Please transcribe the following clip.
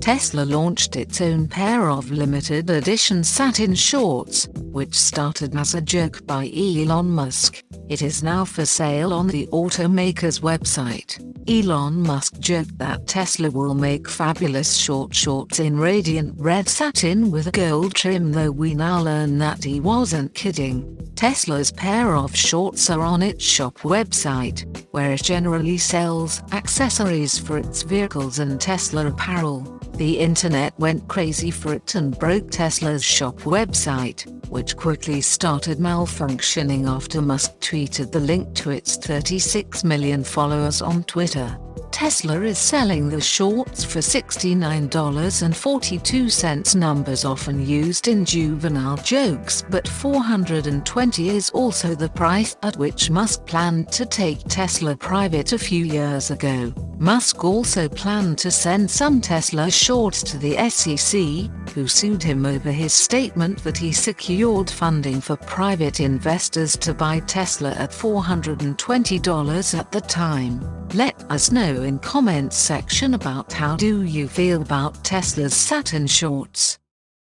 Tesla launched its own pair of limited edition satin shorts, which started as a joke by Elon Musk. It is now for sale on the automaker's website. Elon Musk joked that Tesla will make fabulous short shorts in radiant red satin with a gold trim, though we now learn that he wasn't kidding. Tesla's pair of shorts are on its shop website, where it generally sells accessories for its vehicles and Tesla apparel. The internet went crazy for it and broke Tesla's shop website, which quickly started malfunctioning after Musk tweeted the link to its 36 million followers on Twitter. Tesla is selling the shorts for $69.42, numbers often used in juvenile jokes, but $420 is also the price at which Musk planned to take Tesla private a few years ago. Musk also planned to send some Tesla shorts to the SEC, who sued him over his statement that he secured funding for private investors to buy Tesla at $420 at the time. Let us know in comments section about how do you feel about Tesla's satin shorts.